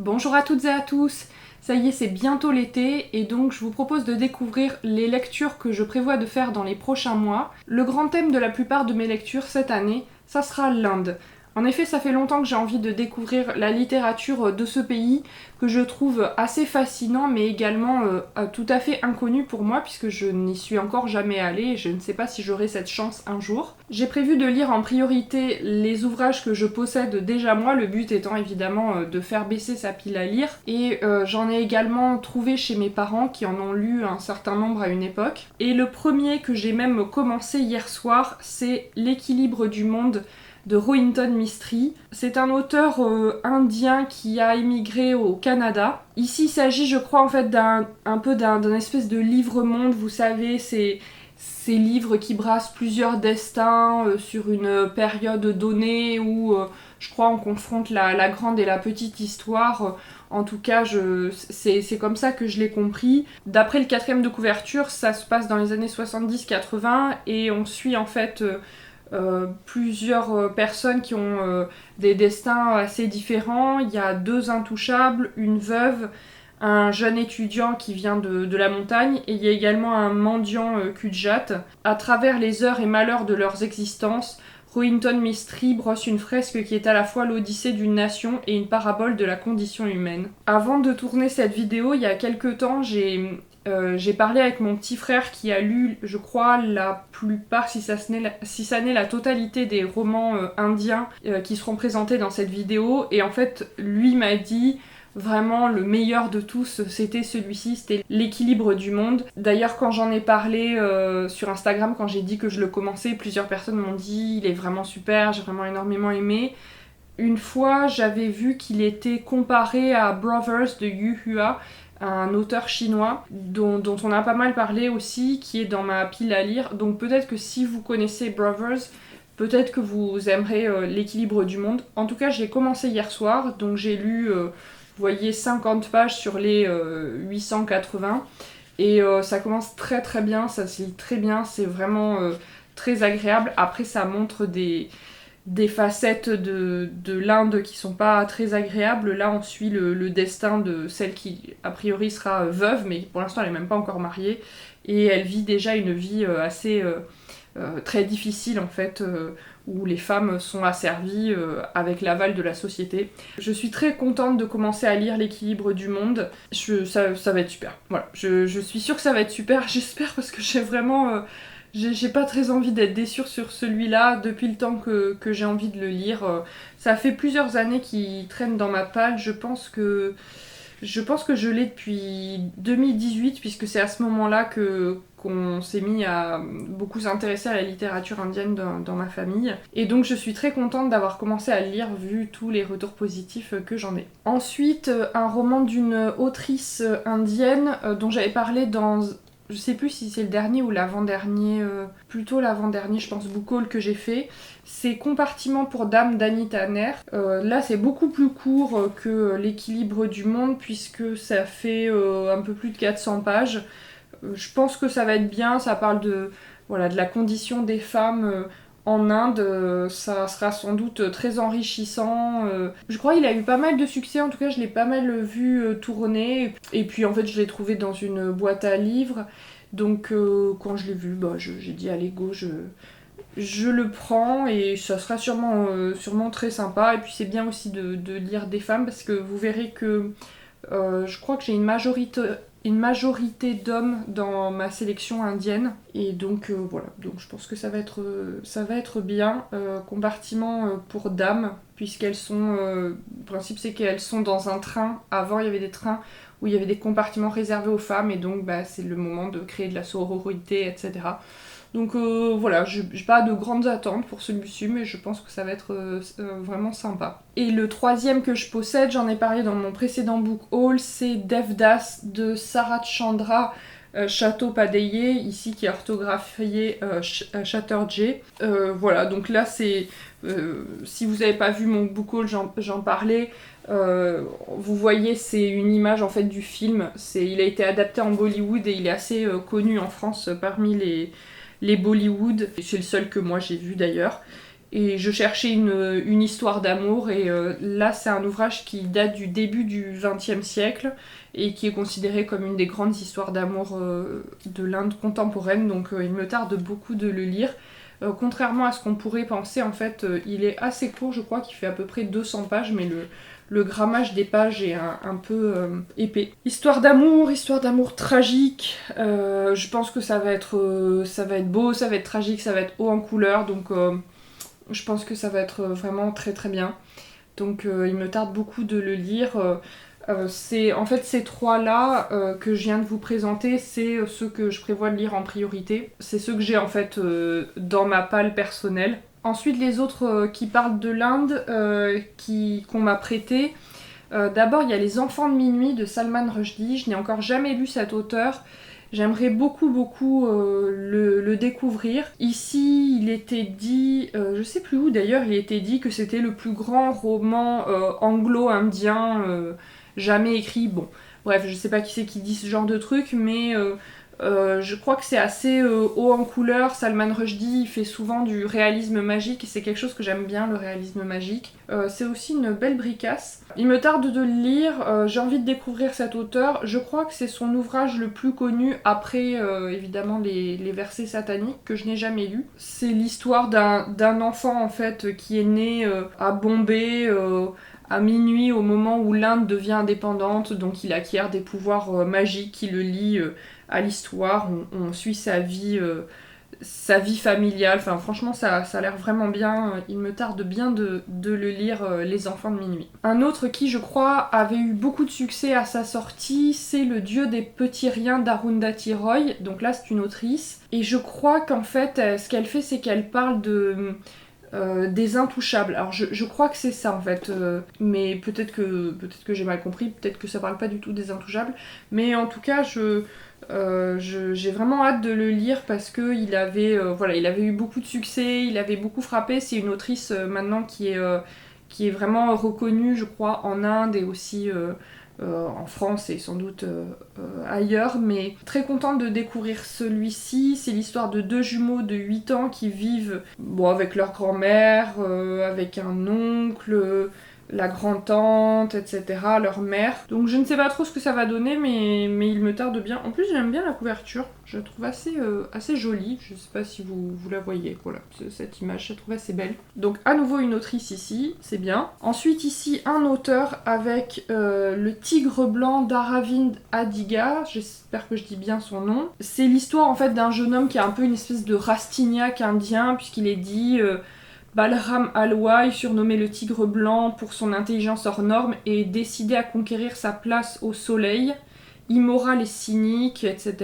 Bonjour à toutes et à tous. Ça y est, c'est bientôt l'été et donc je vous propose de découvrir les lectures que je prévois de faire dans les prochains mois. Le grand thème de la plupart de mes lectures cette année, ça sera l'Inde. En effet, ça fait longtemps que j'ai envie de découvrir la littérature de ce pays que je trouve assez fascinant mais également tout à fait inconnu pour moi puisque je n'y suis encore jamais allée et je ne sais pas si j'aurai cette chance un jour. J'ai prévu de lire en priorité les ouvrages que je possède déjà moi, le but étant évidemment de faire baisser sa pile à lire et j'en ai également trouvé chez mes parents qui en ont lu un certain nombre à une époque. Et le premier que j'ai même commencé hier soir, c'est L'équilibre du monde de Rohinton Mistry. C'est un auteur indien qui a émigré au Canada. Ici, il s'agit, je crois, en fait, d'un espèce de livre-monde, vous savez, ces livres qui brassent plusieurs destins sur une période donnée où, je crois, on confronte la grande et la petite histoire. En tout cas, c'est comme ça que je l'ai compris. D'après le quatrième de couverture, ça se passe dans les années 70-80 et on suit en fait plusieurs personnes qui ont des destins assez différents. Il y a deux intouchables, une veuve, un jeune étudiant qui vient de la montagne et il y a également un mendiant Kudjat. À travers les heures et malheurs de leurs existences, Rohinton Mistry brosse une fresque qui est à la fois l'odyssée d'une nation et une parabole de la condition humaine. Avant de tourner cette vidéo, il y a quelques temps, j'ai parlé avec mon petit frère qui a lu, je crois, la plupart, si ça n'est la totalité des romans indiens qui seront présentés dans cette vidéo. Et en fait, lui m'a dit vraiment le meilleur de tous, c'était celui-ci, c'était L'équilibre du monde. D'ailleurs, quand j'en ai parlé sur Instagram, quand j'ai dit que je le commençais, plusieurs personnes m'ont dit « il est vraiment super, j'ai vraiment énormément aimé ». Une fois, j'avais vu qu'il était comparé à Brothers de Yu Hua, un auteur chinois dont on a pas mal parlé aussi, qui est dans ma pile à lire. Donc peut-être que si vous connaissez Brothers, peut-être que vous aimerez L'équilibre du monde. En tout cas, j'ai commencé hier soir, donc j'ai lu, vous voyez, 50 pages sur les 880. Et ça commence très très bien, ça se lit très bien, c'est vraiment très agréable. Après, ça montre des facettes de l'Inde qui sont pas très agréables. Là, on suit le destin de celle qui, a priori, sera veuve, mais pour l'instant, elle est même pas encore mariée. Et elle vit déjà une vie assez très difficile, en fait, où les femmes sont asservies avec l'aval de la société. Je suis très contente de commencer à lire L'équilibre du monde. Ça va être super. Voilà, je suis sûre que ça va être super. J'espère parce que j'ai vraiment... J'ai pas très envie d'être déçue sur celui-là depuis le temps que j'ai envie de le lire. Ça fait plusieurs années qu'il traîne dans ma palle. Je pense que je l'ai depuis 2018 puisque c'est à ce moment-là qu'on s'est mis à beaucoup s'intéresser à la littérature indienne dans ma famille. Et donc je suis très contente d'avoir commencé à le lire vu tous les retours positifs que j'en ai. Ensuite, un roman d'une autrice indienne dont j'avais parlé dans... Je sais plus si c'est le dernier ou l'avant-dernier, plutôt l'avant-dernier, je pense, book haul que j'ai fait. C'est Compartiment pour dames d'Annie Tanner. Là, c'est beaucoup plus court que L'équilibre du monde, puisque ça fait un peu plus de 400 pages. Je pense que ça va être bien, ça parle de la condition des femmes en Inde, ça sera sans doute très enrichissant. Je crois qu'il a eu pas mal de succès, en tout cas je l'ai pas mal vu tourner. Et puis en fait je l'ai trouvé dans une boîte à livres. Donc quand je l'ai vu, j'ai dit allez go, je le prends et ça sera sûrement très sympa. Et puis c'est bien aussi de lire des femmes parce que vous verrez que je crois que j'ai une majorité d'hommes dans ma sélection indienne et donc voilà, donc je pense que ça va être bien. Compartiment pour dames puisqu'elles sont le principe c'est qu'elles sont dans un train. Avant il y avait des trains où il y avait des compartiments réservés aux femmes et donc c'est le moment de créer de la sororité, etc. Donc voilà, j'ai pas de grandes attentes pour celui-ci, mais je pense que ça va être vraiment sympa. Et le troisième que je possède, j'en ai parlé dans mon précédent book haul, c'est Devdas de Sarat Chandra Chattopadhyay, ici qui est orthographié Chatterjee. Voilà, donc là c'est... si vous n'avez pas vu mon book haul, j'en parlais. Vous voyez, c'est une image en fait du film. Il a été adapté en Bollywood et il est assez connu en France parmi les Bollywood. C'est le seul que moi j'ai vu d'ailleurs. Et je cherchais une histoire d'amour, et là c'est un ouvrage qui date du début du XXe siècle et qui est considéré comme une des grandes histoires d'amour de l'Inde contemporaine, donc il me tarde beaucoup de le lire. Contrairement à ce qu'on pourrait penser, en fait, il est assez court, je crois qu'il fait à peu près 200 pages, mais le grammage des pages est un peu épais. Histoire d'amour tragique. Je pense que ça va être beau, ça va être tragique, ça va être haut en couleur, donc je pense que ça va être vraiment très très bien. Donc il me tarde beaucoup de le lire. En fait, ces trois-là que je viens de vous présenter, c'est ceux que je prévois de lire en priorité. C'est ceux que j'ai en fait dans ma palle personnelle. Ensuite, les autres qui parlent de l'Inde, qu'on m'a prêté. D'abord, il y a Les Enfants de minuit de Salman Rushdie. Je n'ai encore jamais lu cet auteur. J'aimerais beaucoup le découvrir. Ici, il était dit, je sais plus où d'ailleurs, il était dit que c'était le plus grand roman anglo-indien jamais écrit. Bon, bref, je sais pas qui c'est qui dit ce genre de truc, mais je crois que c'est assez haut en couleur. Salman Rushdie il fait souvent du réalisme magique et c'est quelque chose que j'aime bien, le réalisme magique. C'est aussi une belle bricasse. Il me tarde de le lire, j'ai envie de découvrir cet auteur. Je crois que c'est son ouvrage le plus connu après évidemment les versets sataniques que je n'ai jamais lu. C'est l'histoire d'un enfant en fait qui est né à Bombay à minuit au moment où l'Inde devient indépendante, donc il acquiert des pouvoirs magiques qui le lient à l'histoire. On suit sa vie familiale. Enfin, franchement, ça a l'air vraiment bien. Il me tarde bien de le lire, Les Enfants de minuit. Un autre qui, je crois, avait eu beaucoup de succès à sa sortie, c'est Le Dieu des petits riens d'Arundhati Roy. Donc là, c'est une autrice. Et je crois qu'en fait, ce qu'elle fait, c'est qu'elle parle des intouchables. Alors je crois que c'est ça en fait, mais peut-être que j'ai mal compris, peut-être que ça parle pas du tout des intouchables, mais en tout cas j'ai vraiment hâte de le lire parce que il avait eu beaucoup de succès, il avait beaucoup frappé. C'est une autrice maintenant qui est vraiment reconnue, je crois, en Inde et aussi en France et sans doute ailleurs, mais très contente de découvrir celui-ci. C'est l'histoire de deux jumeaux de 8 ans qui vivent avec leur grand-mère, avec un oncle, la grand-tante, etc., leur mère. Donc je ne sais pas trop ce que ça va donner, mais il me tarde bien. En plus, j'aime bien la couverture, je la trouve assez jolie. Je sais pas si vous la voyez, voilà, cette image, je la trouve assez belle. Donc à nouveau une autrice ici, c'est bien. Ensuite ici, un auteur avec Le Tigre Blanc d'Aravind Adiga, j'espère que je dis bien son nom. C'est l'histoire en fait d'un jeune homme qui a un peu une espèce de Rastignac indien, puisqu'il est dit... Balram Alwai, surnommé le Tigre Blanc pour son intelligence hors norme, est décidé à conquérir sa place au soleil, immoral et cynique, etc.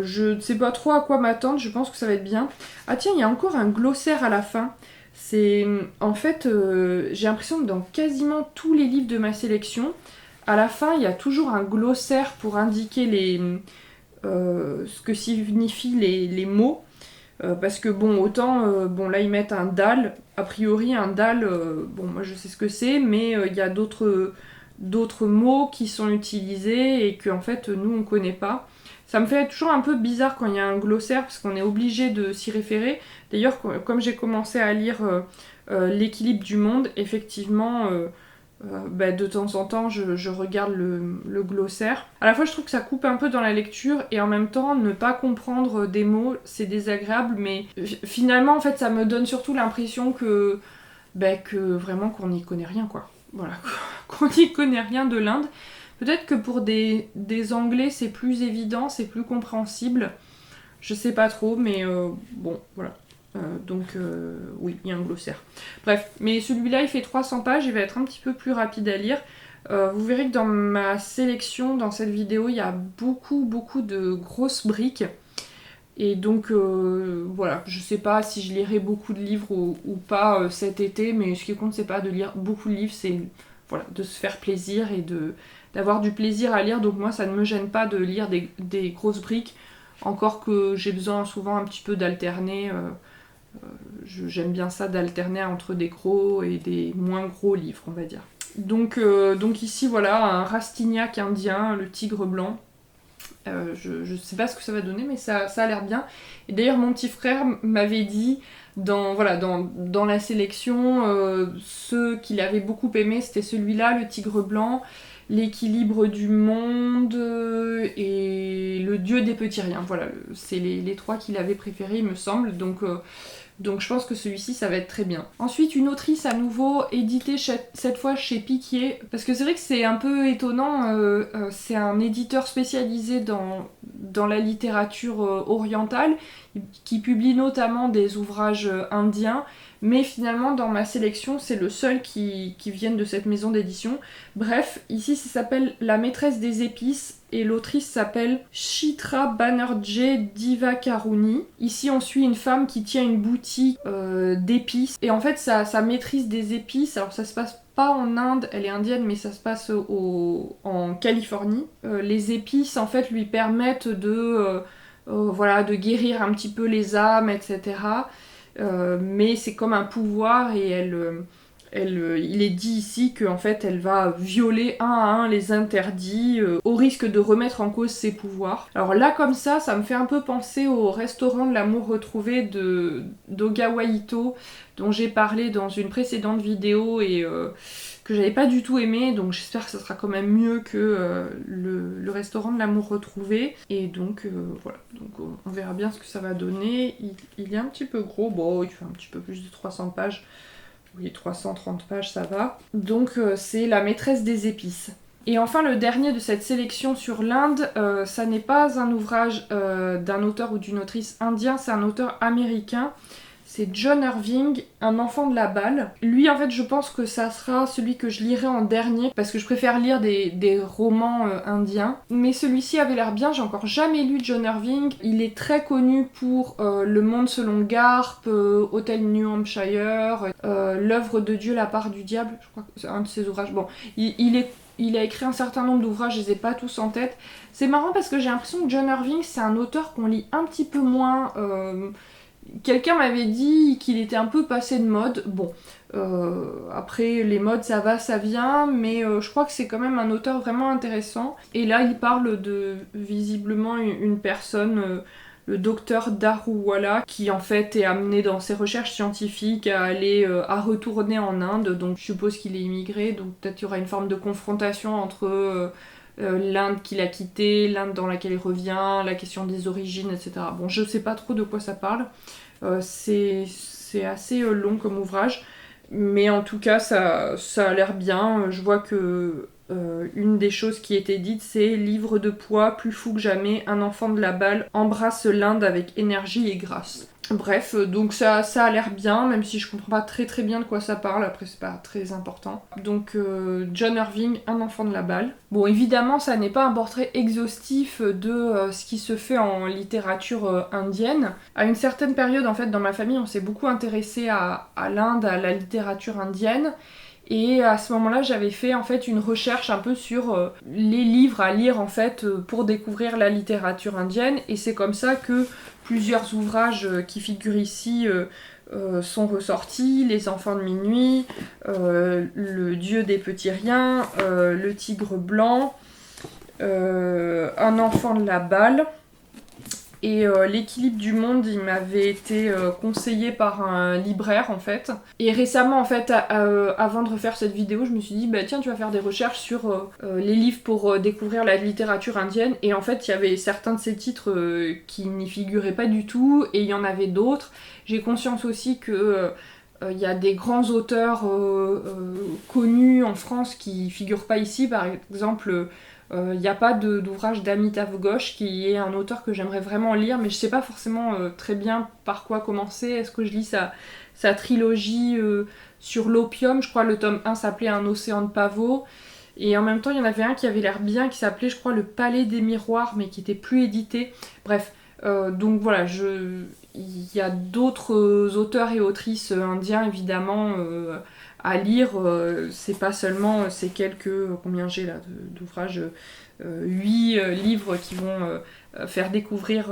Je ne sais pas trop à quoi m'attendre, je pense que ça va être bien. Ah tiens, il y a encore un glossaire à la fin. C'est... En fait, j'ai l'impression que dans quasiment tous les livres de ma sélection, à la fin, il y a toujours un glossaire pour indiquer ce que signifient les mots. Parce que autant là ils mettent un dal, a priori un dal, moi je sais ce que c'est, mais il y a d'autres mots qui sont utilisés et que en fait nous on connaît pas. Ça me fait toujours un peu bizarre quand il y a un glossaire parce qu'on est obligé de s'y référer. D'ailleurs, comme j'ai commencé à lire L'équilibre du monde, effectivement de temps en temps je regarde le glossaire. À la fois je trouve que ça coupe un peu dans la lecture et en même temps ne pas comprendre des mots c'est désagréable, mais finalement en fait ça me donne surtout l'impression que vraiment qu'on n'y connaît rien quoi. Voilà, qu'on n'y connaît rien de l'Inde. Peut-être que pour des anglais c'est plus évident, c'est plus compréhensible. Je sais pas trop, mais voilà. Oui, il y a un glossaire. Bref, mais celui-là il fait 300 pages, il va être un petit peu plus rapide à lire. Vous verrez que dans ma sélection, dans cette vidéo, il y a beaucoup de grosses briques. Et donc voilà, je sais pas si je lirai beaucoup de livres ou pas cet été, mais ce qui compte c'est pas de lire beaucoup de livres, c'est de se faire plaisir et d'avoir du plaisir à lire. Donc moi ça ne me gêne pas de lire des grosses briques, encore que j'ai besoin souvent un petit peu d'alterner. J'aime bien ça d'alterner entre des gros et des moins gros livres, on va dire. Donc ici, voilà, un Rastignac indien, le Tigre Blanc. Je sais pas ce que ça va donner, mais ça a l'air bien. Et d'ailleurs, mon petit frère m'avait dit, dans la sélection, ceux qu'il avait beaucoup aimé, c'était celui-là, le Tigre Blanc, L'équilibre du monde et Le Dieu des petits riens. Voilà, c'est les 3 qu'il avait préférés, il me semble. Donc je pense que celui-ci, ça va être très bien. Ensuite, une autrice à nouveau, éditée cette fois chez Piquier. Parce que c'est vrai que c'est un peu étonnant, c'est un éditeur spécialisé dans la littérature orientale, qui publie notamment des ouvrages indiens. Mais finalement, dans ma sélection, c'est le seul qui vienne de cette maison d'édition. Bref, ici, ça s'appelle La maîtresse des épices et l'autrice s'appelle Chitra Banerjee Divakaruni. Ici, on suit une femme qui tient une boutique d'épices. Et en fait, sa maîtrise des épices, alors ça se passe pas en Inde, elle est indienne, mais ça se passe en Californie. Les épices, en fait, lui permettent de guérir un petit peu les âmes, etc. Mais c'est comme un pouvoir et il est dit ici qu'en fait elle va violer un à un les interdits au risque de remettre en cause ses pouvoirs. Alors là comme ça me fait un peu penser au restaurant de l'amour retrouvé d'Ogawa Ito dont j'ai parlé dans une précédente vidéo et que j'avais pas du tout aimé, donc j'espère que ça sera quand même mieux que le restaurant de l'amour retrouvé. Et donc voilà, donc on verra bien ce que ça va donner. Il est un petit peu gros, bon il fait un petit peu plus de 300 pages. Oui, 330 pages, ça va. Donc c'est La maîtresse des épices. Et enfin, le dernier de cette sélection sur l'Inde, ça n'est pas un ouvrage d'un auteur ou d'une autrice indien, c'est un auteur américain. C'est John Irving, Un enfant de la balle. Lui, en fait, je pense que ça sera celui que je lirai en dernier, parce que je préfère lire des romans indiens. Mais celui-ci avait l'air bien, j'ai encore jamais lu John Irving. Il est très connu pour Le Monde selon Garp, Hôtel New Hampshire, L'œuvre de Dieu, la part du diable, je crois que c'est un de ses ouvrages. Bon, il a écrit un certain nombre d'ouvrages, je les ai pas tous en tête. C'est marrant parce que j'ai l'impression que John Irving, c'est un auteur qu'on lit un petit peu moins... Quelqu'un m'avait dit qu'il était un peu passé de mode. Bon, après les modes ça va, ça vient, mais je crois que c'est quand même un auteur vraiment intéressant. Et là il parle de visiblement une personne, le docteur Daruwala, qui en fait est amené dans ses recherches scientifiques à retourner en Inde. Donc je suppose qu'il est immigré, donc peut-être qu'il y aura une forme de confrontation entre... l'Inde qu'il a quitté, l'Inde dans laquelle il revient, la question des origines, etc. Bon, je sais pas trop de quoi ça parle. C'est assez long comme ouvrage, mais en tout cas, ça a l'air bien. Je vois que une des choses qui était dite, c'est livre de poids, plus fou que jamais, un enfant de la balle embrasse l'Inde avec énergie et grâce. Bref, donc ça a l'air bien, même si je comprends pas très très bien de quoi ça parle, après c'est pas très important. Donc John Irving, Un enfant de la balle. Bon, évidemment, ça n'est pas un portrait exhaustif de ce qui se fait en littérature indienne. À une certaine période, en fait, dans ma famille, on s'est beaucoup intéressé à l'Inde, à la littérature indienne. Et à ce moment-là, j'avais fait en fait une recherche un peu sur les livres à lire en fait pour découvrir la littérature indienne. Et c'est comme ça que plusieurs ouvrages qui figurent ici sont ressortis. Les enfants de minuit, Le Dieu des petits riens, Le Tigre blanc, Un enfant de la balle. Et L'équilibre du monde, il m'avait été conseillé par un libraire en fait. Et récemment en fait, avant de refaire cette vidéo, je me suis dit bah tiens, tu vas faire des recherches sur les livres pour découvrir la littérature indienne. Et en fait, il y avait certains de ces titres qui n'y figuraient pas du tout, et il y en avait d'autres. J'ai conscience aussi que il y a des grands auteurs connus en France qui figurent pas ici, par exemple. Il n'y a pas d'ouvrage d'Amitav Ghosh, qui est un auteur que j'aimerais vraiment lire, mais je sais pas forcément très bien par quoi commencer. Est-ce que je lis sa trilogie sur l'opium? Je crois le tome 1 s'appelait Un océan de pavots. Et en même temps, il y en avait un qui avait l'air bien, qui s'appelait, je crois, Le Palais des Miroirs, mais qui était plus édité. Bref, donc voilà, il y a d'autres auteurs et autrices indiens, évidemment, à lire. C'est pas seulement ces combien j'ai là d'ouvrages, 8 livres qui vont faire découvrir,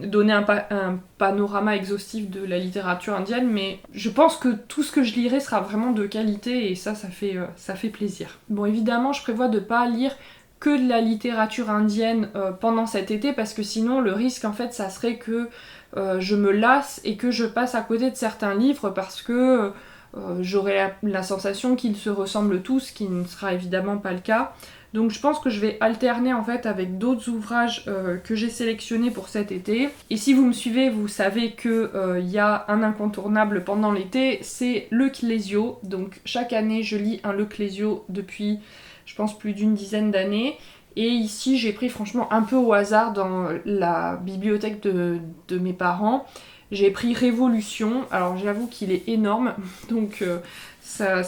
donner un panorama exhaustif de la littérature indienne, mais je pense que tout ce que je lirai sera vraiment de qualité, et ça fait plaisir. Bon, évidemment, je prévois de pas lire que de la littérature indienne pendant cet été, parce que sinon le risque en fait ça serait que je me lasse et que je passe à côté de certains livres parce que j'aurais la sensation qu'ils se ressemblent tous, ce qui ne sera évidemment pas le cas. Donc je pense que je vais alterner en fait avec d'autres ouvrages que j'ai sélectionnés pour cet été. Et si vous me suivez, vous savez que y a un incontournable pendant l'été, c'est le Clésio. Donc chaque année je lis un Le Clésio depuis je pense plus d'une dizaine d'années. Et ici j'ai pris franchement un peu au hasard dans la bibliothèque de mes parents. J'ai pris Révolution, alors j'avoue qu'il est énorme, donc ça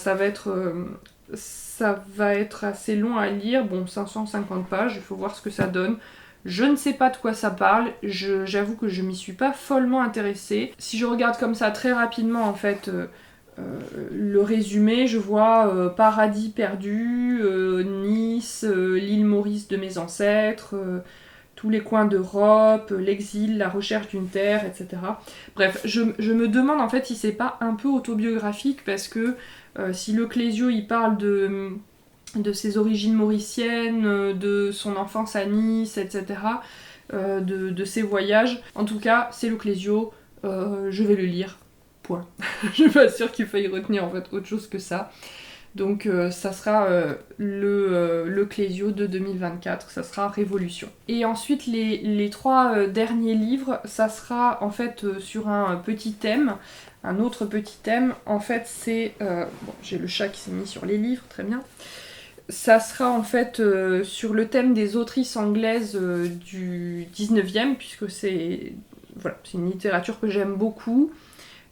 va être assez long à lire, bon 550 pages, il faut voir ce que ça donne. Je ne sais pas de quoi ça parle, j'avoue que je m'y suis pas follement intéressée. Si je regarde comme ça très rapidement en fait le résumé, je vois Paradis perdu, Nice, l'île Maurice de mes ancêtres, tous les coins d'Europe, l'exil, la recherche d'une terre, etc. Bref, je me demande en fait si c'est pas un peu autobiographique parce que si le Clésio il parle de ses origines mauriciennes, de son enfance à Nice, etc., de ses voyages, en tout cas c'est le Clésio, je vais le lire, point. Je suis pas sûre qu'il faille retenir en fait autre chose que ça. Donc ça sera le Clésio de 2024, ça sera Révolution. Et ensuite les trois derniers livres, ça sera en fait sur un petit thème, un autre petit thème. En fait c'est... bon, j'ai le chat qui s'est mis sur les livres, très bien. Ça sera en fait sur le thème des autrices anglaises du 19e, puisque c'est une littérature que j'aime beaucoup.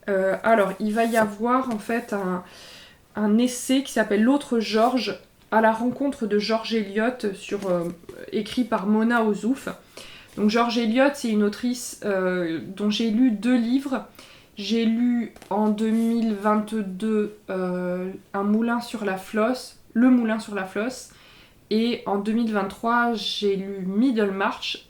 Alors il va y avoir en fait un essai qui s'appelle L'autre George, à la rencontre de George Eliot, écrit par Mona Ozouf. Donc George Eliot, c'est une autrice dont j'ai lu 2 livres. J'ai lu en 2022 Un moulin sur la Flosse, Le moulin sur la Flosse, et en 2023 j'ai lu Middlemarch.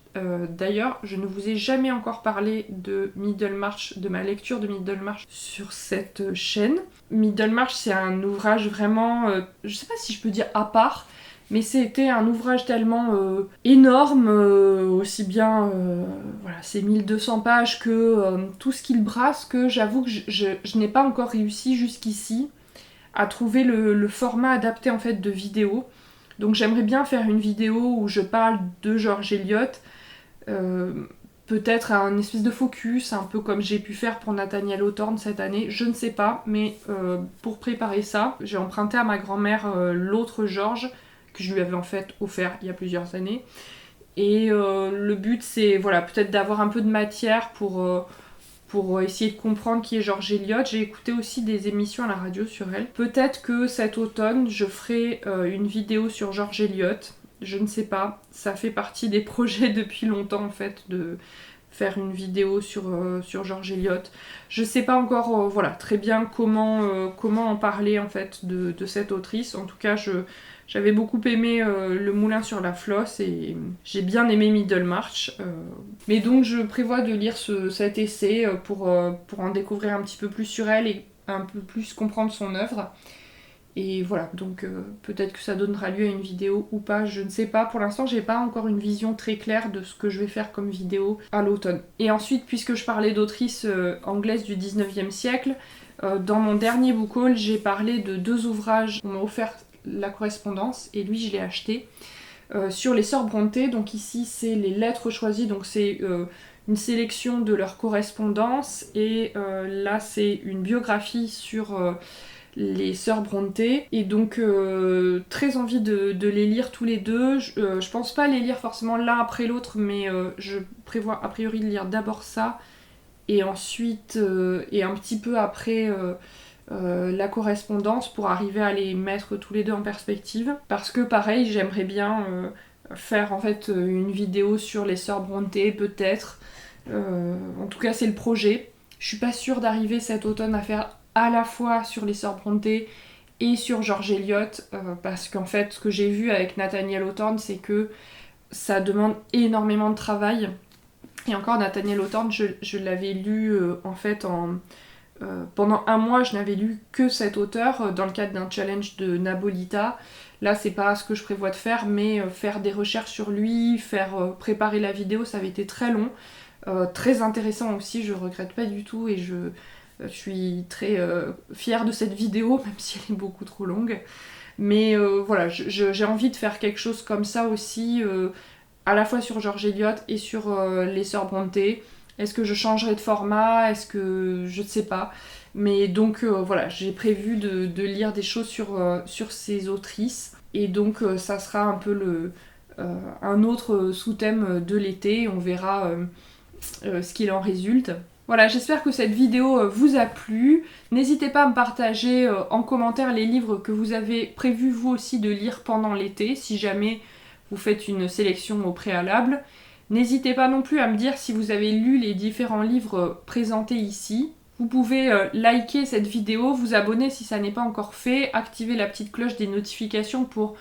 D'ailleurs, je ne vous ai jamais encore parlé de Middlemarch, de ma lecture de Middlemarch sur cette chaîne. Middlemarch, c'est un ouvrage vraiment, je sais pas si je peux dire à part, mais c'était un ouvrage tellement énorme, aussi bien, c'est 1200 pages que tout ce qu'il brasse, que j'avoue que je n'ai pas encore réussi jusqu'ici à trouver le format adapté en fait de vidéo. Donc j'aimerais bien faire une vidéo où je parle de George Eliot, peut-être un espèce de focus, un peu comme j'ai pu faire pour Nathaniel Hawthorne cette année, je ne sais pas, mais pour préparer ça, j'ai emprunté à ma grand-mère l'autre George, que je lui avais en fait offert il y a plusieurs années. Et le but c'est peut-être d'avoir un peu de matière pour essayer de comprendre qui est George Eliot. J'ai écouté aussi des émissions à la radio sur elle. Peut-être que cet automne, je ferai une vidéo sur George Eliot. Je ne sais pas. Ça fait partie des projets depuis longtemps, en fait, de faire une vidéo sur George Eliot. Je sais pas encore très bien comment en parler, en fait, de cette autrice. En tout cas, j'avais beaucoup aimé Le moulin sur la Flosse et j'ai bien aimé Middlemarch. Mais donc je prévois de lire cet essai pour en découvrir un petit peu plus sur elle et un peu plus comprendre son œuvre. Et voilà, donc peut-être que ça donnera lieu à une vidéo ou pas, je ne sais pas. Pour l'instant, j'ai pas encore une vision très claire de ce que je vais faire comme vidéo à l'automne. Et ensuite, puisque je parlais d'autrices anglaises du 19e siècle, dans mon dernier book haul, j'ai parlé de 2 ouvrages qu'on m'a offert la correspondance, et lui je l'ai acheté, sur les sœurs Brontë. Donc ici c'est les lettres choisies, donc c'est une sélection de leur correspondance, et là c'est une biographie sur les sœurs Brontë, et donc très envie de les lire tous les deux. Je pense pas les lire forcément l'un après l'autre, mais je prévois a priori de lire d'abord ça, et ensuite et un petit peu après la correspondance, pour arriver à les mettre tous les deux en perspective. Parce que pareil, j'aimerais bien faire en fait une vidéo sur les sœurs Brontë, peut-être. En tout cas, c'est le projet. Je suis pas sûre d'arriver cet automne à faire à la fois sur les sœurs Brontë et sur George Eliot, parce qu'en fait, ce que j'ai vu avec Nathaniel Hawthorne, c'est que ça demande énormément de travail. Et encore, Nathaniel Hawthorne, je l'avais lu en fait pendant un mois, je n'avais lu que cet auteur dans le cadre d'un challenge de Nabolita. Là, c'est pas ce que je prévois de faire, mais faire des recherches sur lui, préparer la vidéo, ça avait été très long. Très intéressant aussi, je regrette pas du tout et je suis très fière de cette vidéo, même si elle est beaucoup trop longue. Mais voilà, j'ai envie de faire quelque chose comme ça aussi, à la fois sur George Eliot et sur les Sœurs Brontë. Est-ce que je changerai de format? Est-ce que... je ne sais pas. Mais donc voilà, j'ai prévu de lire des choses sur ces autrices. Et donc ça sera un peu un autre sous-thème de l'été. On verra ce qu'il en résulte. Voilà, j'espère que cette vidéo vous a plu. N'hésitez pas à me partager en commentaire les livres que vous avez prévu vous aussi de lire pendant l'été, si jamais vous faites une sélection au préalable. N'hésitez pas non plus à me dire si vous avez lu les différents livres présentés ici. Vous pouvez liker cette vidéo, vous abonner si ça n'est pas encore fait, activer la petite cloche des notifications pour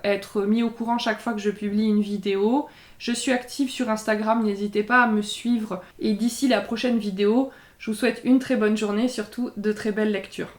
être mis au courant chaque fois que je publie une vidéo. Je suis active sur Instagram, n'hésitez pas à me suivre. Et d'ici la prochaine vidéo, je vous souhaite une très bonne journée, surtout de très belles lectures.